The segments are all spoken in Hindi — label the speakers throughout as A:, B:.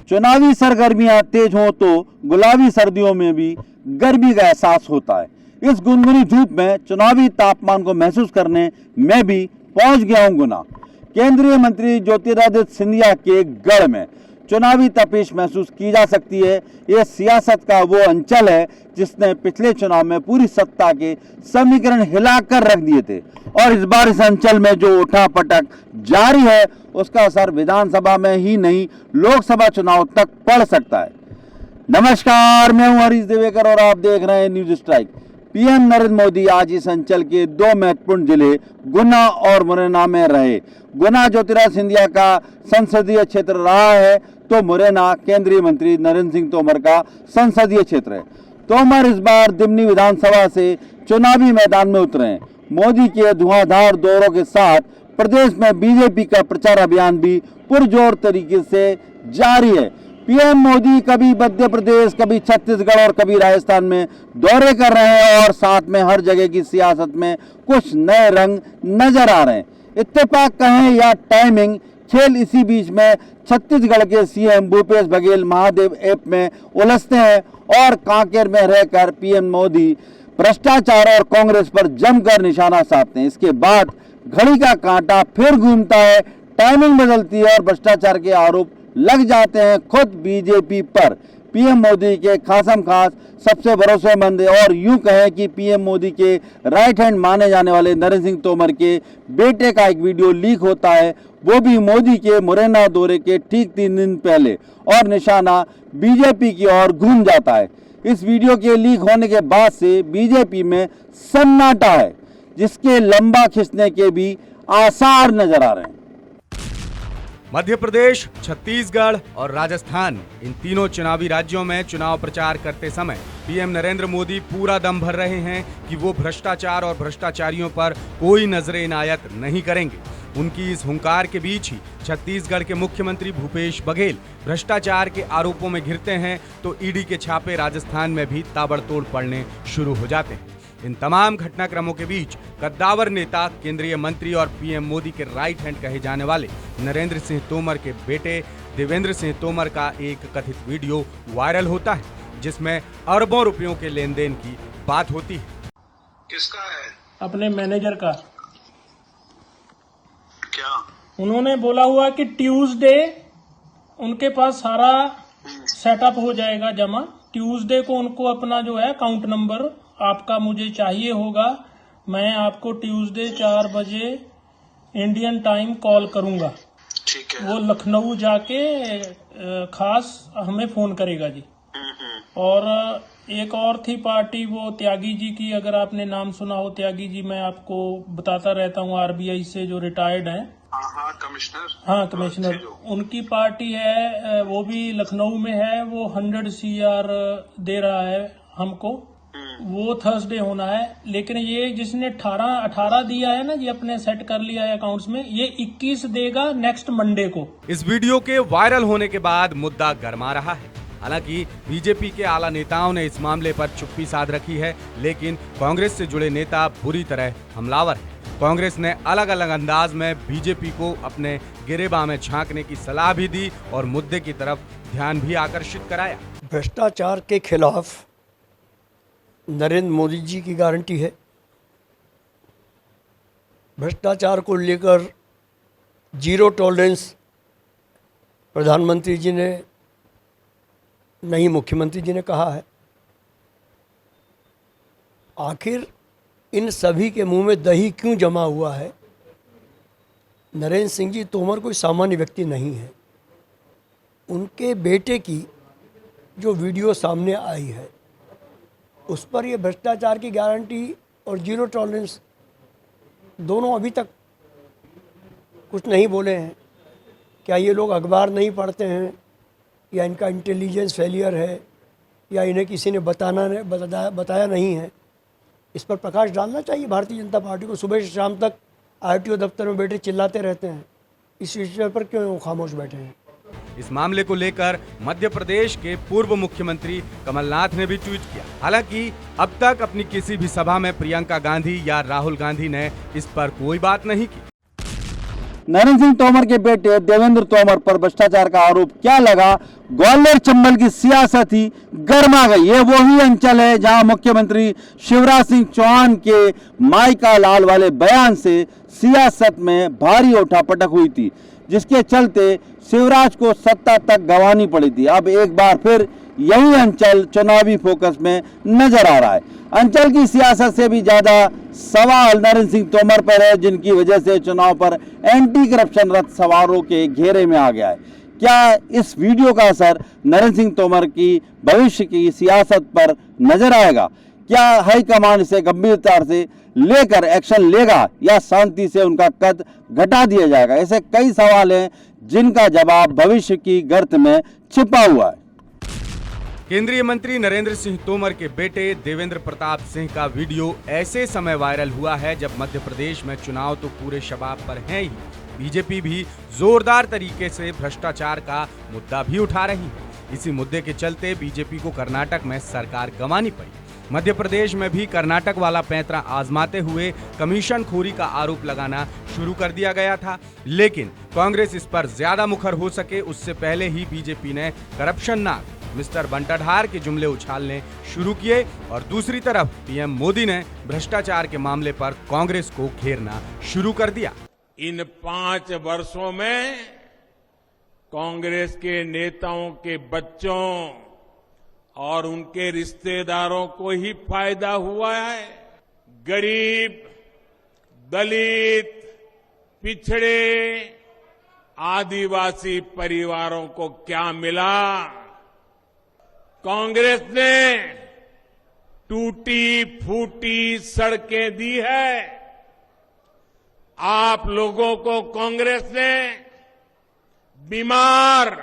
A: चुनावी सरगर्मियां तेज हों तो गुलाबी सर्दियों में भी गर्मी का एहसास होता है। इस गुनगुनी धूप में चुनावी तापमान को महसूस करने मैं भी पहुंच गया हूं गुना। केंद्रीय मंत्री ज्योतिरादित्य सिंधिया के गढ़ में चुनावी तपिश महसूस की जा सकती है। ये सियासत का वो अंचल है जिसने पिछले चुनाव में पूरी सत्ता के समीकरण हिलाकर रख दिए थे और इस बार इस अंचल में जो उठापटक जारी है उसका असर विधानसभा में ही नहीं लोकसभा चुनाव तक पड़ सकता है। नमस्कार, मैं हूं हरीश देवेकर और आप देख रहे हैं news strike. PM Narendra Modi आज इस अंचल के दो महत्वपूर्ण जिले गुना और मुरैना में रहे। गुना ज्योतिरादित्य सिंधिया का संसदीय क्षेत्र रहा है तो मुरैना केंद्रीय मंत्री नरेंद्र सिंह तोमर का संसदीय क्षेत्र है। तोमर इस बार दिमनी विधानसभा से चुनावी मैदान में उतरे हैं। मोदी के धुआंधार दौरों के साथ प्रदेश में बीजेपी का प्रचार अभियान भी पुरजोर तरीके से जारी है। पीएम मोदी कभी मध्य प्रदेश, कभी छत्तीसगढ़ और कभी राजस्थान में दौरे कर रहे हैं और साथ में हर जगह की सियासत में कुछ नए रंग नजर आ रहे हैं। इत्तेफाक कहें या टाइमिंग, खेल इसी बीच में छत्तीसगढ़ के सीएम भूपेश बघेल महादेव ऐप में उलझते हैं और कांकेर में रहकर पीएम मोदी भ्रष्टाचार और कांग्रेस पर जमकर निशाना साधते हैं। इसके बाद घड़ी का कांटा फिर घूमता है, टाइमिंग बदलती है और भ्रष्टाचार के आरोप लग जाते हैं खुद बीजेपी पर। पीएम मोदी के खासम खास सबसे भरोसेमंद और यूं कहें कि पीएम मोदी के राइट हैंड माने जाने वाले नरेंद्र सिंह तोमर के बेटे का एक वीडियो लीक होता है, वो भी मोदी के मुरैना दौरे के ठीक 3 दिन पहले, और निशाना बीजेपी की ओर घूम जाता है। इस वीडियो के लीक होने के बाद से बीजेपी में सन्नाटा है जिसके लंबा खिंचने के भी आसार नजर आ रहे हैं।
B: मध्य प्रदेश, छत्तीसगढ़ और राजस्थान, इन तीनों चुनावी राज्यों में चुनाव प्रचार करते समय पीएम नरेंद्र मोदी पूरा दम भर रहे हैं कि वो भ्रष्टाचार और भ्रष्टाचारियों पर कोई नजर इनायत नहीं करेंगे। उनकी इस हुंकार के बीच ही छत्तीसगढ़ के मुख्यमंत्री भूपेश बघेल भ्रष्टाचार के आरोपों में घिरते हैं तो ईडी के छापे राजस्थान में भी ताबड़तोड़ पड़ने शुरू हो जाते हैं। इन तमाम घटनाक्रमों के बीच कद्दावर नेता, केंद्रीय मंत्री और पीएम मोदी के राइट हैंड कहे जाने वाले नरेंद्र सिंह तोमर के बेटे देवेंद्र सिंह तोमर का एक कथित वीडियो वायरल होता है जिसमें अरबों रुपयों के लेन देन की बात होती है।
C: किसका है?
D: अपने मैनेजर का।
C: क्या?
D: उन्होंने बोला हुआ कि ट्यूसडे उनके पास सारा सेटअप हो जाएगा जमा। ट्यूसडे को उनको अपना जो है अकाउंट नंबर आपका मुझे चाहिए होगा। मैं आपको ट्यूसडे 4 बजे इंडियन टाइम कॉल करूंगा।
C: ठीक है।
D: वो लखनऊ जाके खास हमें फोन करेगा जी। और एक और थी पार्टी, वो त्यागी जी की, अगर आपने नाम सुना हो त्यागी जी, मैं आपको बताता रहता हूँ, आरबीआई से जो रिटायर्ड हैं।
C: हाँ, कमिश्नर।
D: हाँ, कमिश्नर। उनकी पार्टी है, वो भी लखनऊ में है। वो 100 CR दे रहा है हमको। वो थर्सडे होना है। लेकिन ये जिसने 18 दिया है ना, ये अपने सेट कर लिया है अकाउंट्स में, ये 21 देगा नेक्स्ट मंडे को।
B: इस वीडियो के वायरल होने के बाद मुद्दा गरमा रहा है। हालांकि बीजेपी के आला नेताओं ने इस मामले पर चुप्पी साध रखी है, लेकिन कांग्रेस से जुड़े नेता बुरी तरह हमलावर हैं। कांग्रेस ने अलग अलग अंदाज में बीजेपी को अपने गिरेबान में झांकने की सलाह भी दी और मुद्दे की तरफ ध्यान भी आकर्षित कराया।
E: भ्रष्टाचार के खिलाफ नरेंद्र मोदी जी की गारंटी है। भ्रष्टाचार को लेकर जीरो टॉलरेंस प्रधानमंत्री जी ने नहीं, मुख्यमंत्री जी ने कहा है। आखिर इन सभी के मुंह में दही क्यों जमा हुआ है? नरेंद्र सिंह जी तोमर कोई सामान्य व्यक्ति नहीं है। उनके बेटे की जो वीडियो सामने आई है उस पर ये भ्रष्टाचार की गारंटी और जीरो टॉलरेंस दोनों अभी तक कुछ नहीं बोले हैं। क्या ये लोग अखबार नहीं पढ़ते हैं, या इनका इंटेलिजेंस फेलियर है, या इन्हें किसी ने बताया नहीं है? इस पर प्रकाश डालना चाहिए भारतीय जनता पार्टी को। सुबह से शाम तक आरटीओ दफ्तर में बैठे चिल्लाते रहते हैं, इस विषय पर क्यों खामोश बैठे हैं?
B: इस मामले को लेकर मध्य प्रदेश के पूर्व मुख्यमंत्री कमलनाथ ने भी ट्वीट किया। हालांकि अब तक अपनी किसी भी सभा में प्रियंका गांधी या राहुल गांधी ने इस पर कोई बात नहीं की।
A: नरेंद्र सिंह तोमर के बेटे देवेंद्र तोमर पर भ्रष्टाचार का आरोप क्या लगा? ग्वालियर चंबल की सियासत ही गर्मा गई। ये वही अंचल है जहां मुख्यमंत्री शिवराज सिंह चौहान के माइका लाल वाले बयान से सियासत में भारी उठापटक हुई थी, जिसके चलते शिवराज को सत्ता तक गंवानी पड़ी थी। अब एक बार फिर यही अंचल चुनावी फोकस में नजर आ रहा है। अंचल की सियासत से भी ज्यादा सवाल नरेंद्र सिंह तोमर पर है, जिनकी वजह से चुनाव पर एंटी करप्शन रथ सवारों के घेरे में आ गया है। क्या इस वीडियो का असर नरेंद्र सिंह तोमर की भविष्य की सियासत पर नजर आएगा? क्या हाईकमान इसे गंभीरता से लेकर एक्शन लेगा या शांति से उनका कद घटा दिया जाएगा? ऐसे कई सवाल हैं जिनका जवाब भविष्य की गर्त में छिपा हुआ है।
B: केंद्रीय मंत्री नरेंद्र सिंह तोमर के बेटे देवेंद्र प्रताप सिंह का वीडियो ऐसे समय वायरल हुआ है जब मध्य प्रदेश में चुनाव तो पूरे शबाब पर है ही, बीजेपी भी जोरदार तरीके से भ्रष्टाचार का मुद्दा भी उठा रही है। इसी मुद्दे के चलते बीजेपी को कर्नाटक में सरकार गंवानी पड़ी। मध्य प्रदेश में भी कर्नाटक वाला पैंतरा आजमाते हुए कमीशन खोरी का आरोप लगाना शुरू कर दिया गया था, लेकिन कांग्रेस इस पर ज्यादा मुखर हो सके उससे पहले ही बीजेपी ने करप्शन नाग मिस्टर बंटाधार के जुमले उछालने शुरू किए और दूसरी तरफ पीएम मोदी ने भ्रष्टाचार के मामले पर कांग्रेस को घेरना शुरू कर दिया।
F: इन 5 वर्षों में कांग्रेस के नेताओं के बच्चों और उनके रिश्तेदारों को ही फायदा हुआ है। गरीब, दलित, पिछड़े, आदिवासी परिवारों को क्या मिला? कांग्रेस ने टूटी फूटी सड़कें दी है। आप लोगों को कांग्रेस ने बीमार,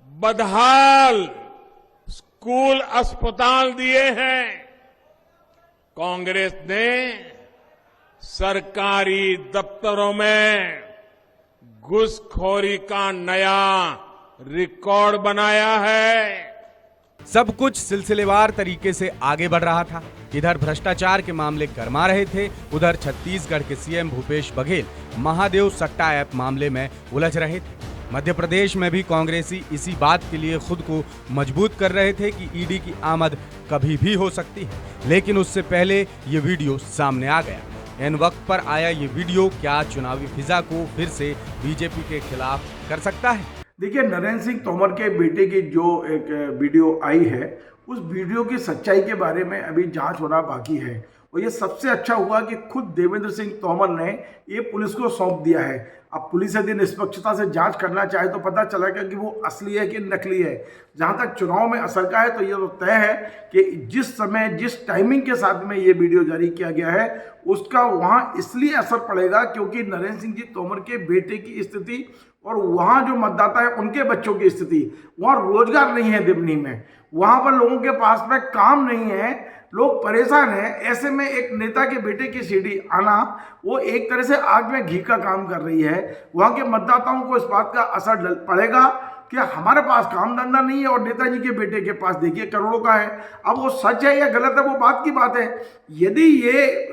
F: बदहाल स्कूल, अस्पताल दिए हैं। कांग्रेस ने सरकारी दफ्तरों में घूसखोरी का नया रिकॉर्ड बनाया है।
B: सब कुछ सिलसिलेवार तरीके से आगे बढ़ रहा था। इधर भ्रष्टाचार के मामले गरमा रहे थे, उधर छत्तीसगढ़ के सीएम भूपेश बघेल महादेव सट्टा ऐप मामले में उलझ रहे थे। मध्य प्रदेश में भी कांग्रेसी इसी बात के लिए खुद को मजबूत कर रहे थे कि ईडी की आमद कभी भी हो सकती है, लेकिन उससे पहले ये वीडियो सामने आ गया। इन वक्त पर आया ये वीडियो क्या चुनावी फिजा को फिर से बीजेपी के खिलाफ कर सकता है?
G: देखिए, नरेंद्र सिंह तोमर के बेटे की जो एक वीडियो आई है, उस वीडियो की सच्चाई के बारे में अभी जांच होना बाकी है। और ये सबसे अच्छा हुआ कि खुद देवेंद्र सिंह तोमर ने ये पुलिस को सौंप दिया है। अब पुलिस यदि निष्पक्षता से जांच करना चाहे तो पता चलेगा कि वो असली है कि नकली है। जहां तक चुनाव में असर का है तो ये तो तय है कि जिस समय जिस टाइमिंग के साथ में ये वीडियो जारी किया गया है उसका वहां इसलिए असर पड़ेगा क्योंकि नरेंद्र सिंह जी तोमर के बेटे की स्थिति और वहाँ जो मतदाता है उनके बच्चों की स्थिति, वहाँ रोजगार नहीं है दिमनी में, वहाँ पर लोगों के पास में काम नहीं है, लोग परेशान हैं। ऐसे में एक नेता के बेटे की सीढ़ी आना वो एक तरह से आग में घी का काम कर रही है। वहाँ के मतदाताओं को इस बात का असर पड़ेगा कि हमारे पास काम धंधा नहीं है और नेताजी के बेटे के पास देखिए करोड़ों का है। अब वो सच है या गलत है वो बात की बात है। यदि ये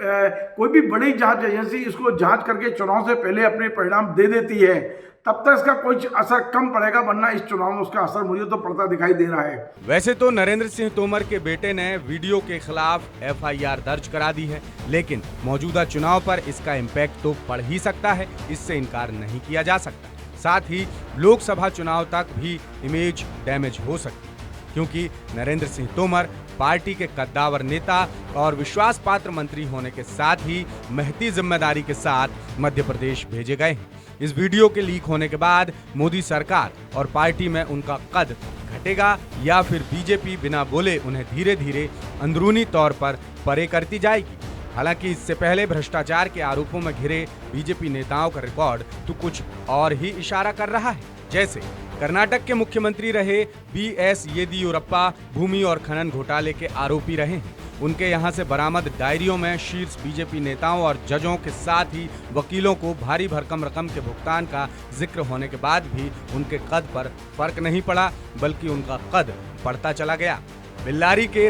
G: कोई भी बड़ी जांच एजेंसी इसको जांच करके चुनाव से पहले अपने परिणाम दे देती है तब तक इसका कोई असर कम पड़ेगा, वरना इस चुनाव में उसका असर मुझे तो पड़ता दिखाई दे रहा है।
B: वैसे तो नरेंद्र सिंह तोमर के बेटे ने वीडियो के खिलाफ एफआईआर दर्ज करा दी है, लेकिन मौजूदा चुनाव पर इसका इम्पैक्ट तो पड़ ही सकता है, इससे इनकार नहीं किया जा सकता। साथ ही लोकसभा चुनाव तक भी इमेज डैमेज हो सकती है, क्योंकि नरेंद्र सिंह तोमर पार्टी के कद्दावर नेता और विश्वास पात्र मंत्री होने के साथ ही महती जिम्मेदारी के साथ मध्य प्रदेश भेजे गए हैं। इस वीडियो के लीक होने के बाद मोदी सरकार और पार्टी में उनका कद घटेगा या फिर बीजेपी बिना बोले उन्हें धीरे धीरे अंदरूनी तौर पर परे करती जाएगी। हालांकि इससे पहले भ्रष्टाचार के आरोपों में घिरे बीजेपी नेताओं का रिकॉर्ड तो कुछ और ही इशारा कर रहा है। जैसे कर्नाटक के मुख्यमंत्री रहे बीएस येदियुरप्पा भूमि और खनन घोटाले के आरोपी रहे हैं। उनके यहां से बरामद डायरियों में शीर्ष बीजेपी नेताओं और जजों के साथ ही वकीलों को भारी भरकम रकम के भुगतान का जिक्र होने के बाद भी उनके कद पर फर्क नहीं पड़ा, बल्कि उनका कद बढ़ता चला गया। बेल्लारी के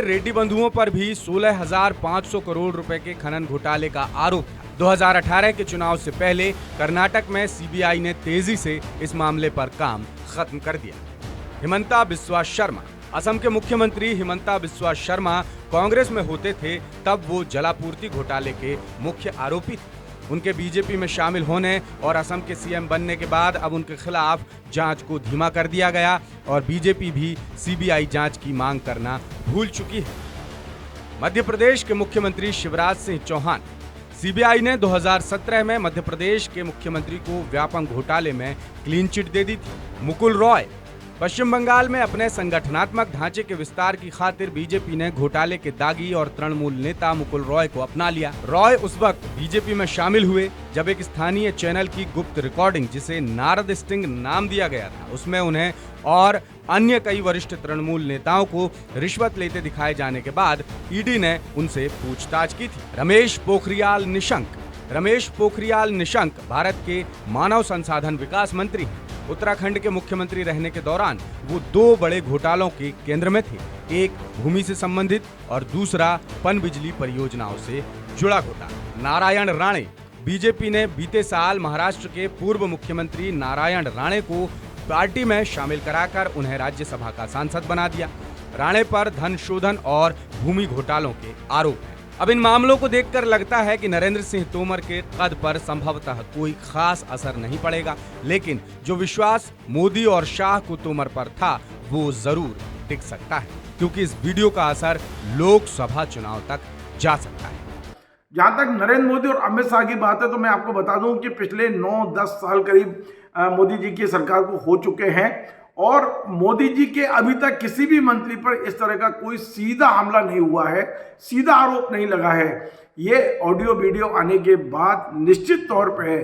B: रेड्डी बंधुओं पर भी 16,500 करोड़ रुपए के खनन घोटाले का आरोप था। 2018 के चुनाव से पहले कर्नाटक में सीबीआई ने तेजी से इस मामले पर काम खत्म कर दिया। हिमंता बिस्वा शर्मा, असम के मुख्यमंत्री हिमंता बिस्वा शर्मा कांग्रेस में होते थे तब वो जलापूर्ति घोटाले के मुख्य आरोपी थे। उनके बीजेपी में शामिल होने और असम के सीएम बनने के बाद अब उनके खिलाफ जांच को धीमा कर दिया गया और बीजेपी भी सीबीआई जांच की मांग करना भूल चुकी है। मध्य प्रदेश के मुख्यमंत्री शिवराज सिंह चौहान, सीबीआई ने 2017 में मध्य प्रदेश के मुख्यमंत्री को व्यापक घोटाले में क्लीन चिट दे दी थी। मुकुल रॉय, पश्चिम बंगाल में अपने संगठनात्मक ढांचे के विस्तार की खातिर बीजेपी ने घोटाले के दागी और तृणमूल नेता मुकुल रॉय को अपना लिया। रॉय उस वक्त बीजेपी में शामिल हुए जब एक स्थानीय चैनल की गुप्त रिकॉर्डिंग, जिसे नारद स्टिंग नाम दिया गया था, उसमें उन्हें और अन्य कई वरिष्ठ तृणमूल नेताओं को रिश्वत लेते दिखाए जाने के बाद ईडी ने उनसे पूछताछ की थी। रमेश पोखरियाल निशंक भारत के मानव संसाधन विकास मंत्री हैं। उत्तराखंड के मुख्यमंत्री रहने के दौरान वो 2 बड़े घोटालों के केंद्र में थे, एक भूमि से संबंधित और दूसरा पनबिजली परियोजनाओं से जुड़ा घोटाला। नारायण राणे, बीजेपी ने बीते साल महाराष्ट्र के पूर्व मुख्यमंत्री नारायण राणे को पार्टी में शामिल कराकर उन्हें राज्यसभा का सांसद बना दिया। राणे पर धन शोधन और भूमि घोटालों के आरोप हैं। अब इन मामलों को देखकर लगता है कि नरेंद्र सिंह तोमर के कद पर संभवतः कोई खास असर नहीं पड़ेगा, लेकिन जो विश्वास मोदी और शाह को तोमर पर था वो जरूर टिक सकता है, क्योंकि इस वीडियो का असर लोकसभा चुनाव तक जा सकता है।
G: जहां तक नरेंद्र मोदी और अमित शाह की बात है तो मैं आपको बता दूं कि पिछले 9-10 साल करीब मोदी जी की सरकार को हो चुके हैं और मोदी जी के अभी तक किसी भी मंत्री पर इस तरह का कोई सीधा हमला नहीं हुआ है, सीधा आरोप नहीं लगा है। ये ऑडियो वीडियो आने के बाद निश्चित तौर पे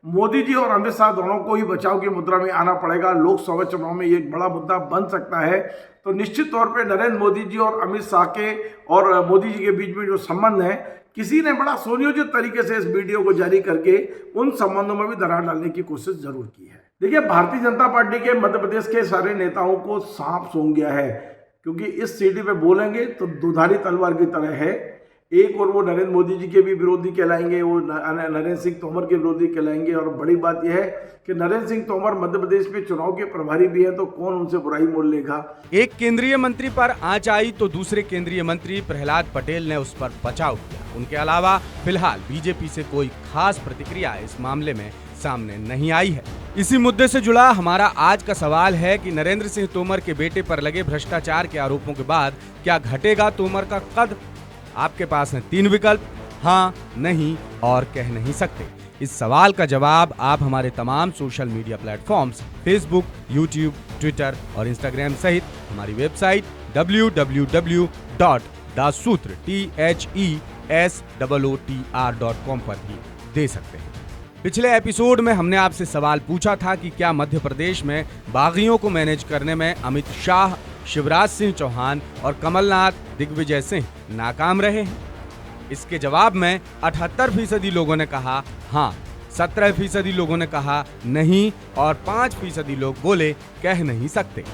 G: मोदी जी और अमित शाह दोनों को ही बचाव की मुद्रा में आना पड़ेगा। लोकसभा चुनाव में ये एक बड़ा मुद्दा बन सकता है। तो निश्चित तौर पे नरेंद्र मोदी जी और अमित शाह के और मोदी जी के बीच में जो संबंध है, किसी ने बड़ा सुनियोजित तरीके से इस वीडियो को जारी करके उन संबंधों में भी दरार डालने की कोशिश जरूर की है। देखिए, भारतीय जनता पार्टी के मध्य प्रदेश के सारे नेताओं को सांप सूंघ गया है, क्योंकि इस सीढ़ी पे बोलेंगे तो दुधारी तलवार की तरह है। एक और वो नरेंद्र मोदी जी के भी विरोधी कहलाएंगे, वो नरेंद्र सिंह तोमर के विरोधी कहलाएंगे। और बड़ी बात यह है कि नरेंद्र सिंह तोमर मध्य प्रदेश में चुनाव के प्रभारी भी हैं, तो कौन उनसे बुराई मोल लेगा।
B: एक केंद्रीय मंत्री पर आंच आई तो दूसरे केंद्रीय मंत्री प्रहलाद पटेल ने उस पर बचाव किया। उनके अलावा फिलहाल बीजेपी से कोई खास प्रतिक्रिया इस मामले में सामने नहीं आई है। इसी मुद्दे से जुड़ा हमारा आज का सवाल है कि नरेंद्र सिंह तोमर के बेटे पर लगे भ्रष्टाचार के आरोपों के बाद क्या घटेगा तोमर का कद? आपके पास हैं 3 विकल्प, हाँ, नहीं और कह नहीं सकते। इस सवाल का जवाब आप हमारे तमाम social media platforms Facebook, YouTube, Twitter और इंस्टाग्राम सहित हमारी वेबसाइट www.thesutra.com पर भी दे सकते हैं। पिछले एपिसोड में हमने आपसे सवाल पूछा था कि क्या मध्य प्रदेश में बागियों को मैनेज करने में अमित शाह, शिवराज सिंह चौहान और कमलनाथ दिग्विजय सिंह नाकाम रहे हैं। इसके जवाब में 78% लोगों ने कहा हाँ, 17% लोगों ने कहा नहीं और 5% लोग बोले कह नहीं सकते।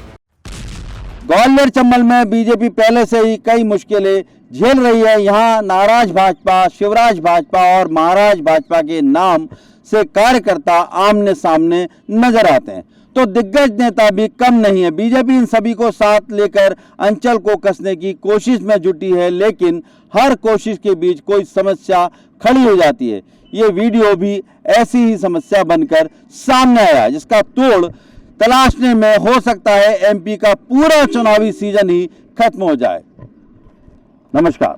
A: ग्वालियर चंबल में बीजेपी पहले से ही कई मुश्किलें झेल रही है। यहाँ नाराज भाजपा, शिवराज भाजपा और महाराज भाजपा के नाम से कार्यकर्ता आमने सामने नजर आते हैं, तो दिग्गज नेता भी कम नहीं है। बीजेपी इन सभी को साथ लेकर अंचल को कसने की कोशिश में जुटी है, लेकिन हर कोशिश के बीच कोई समस्या खड़ी हो जाती है। ये वीडियो भी ऐसी ही समस्या बनकर सामने आया, जिसका तोड़ तलाशने में हो सकता है एमपी का पूरा चुनावी सीजन ही खत्म हो जाए। नमस्कार।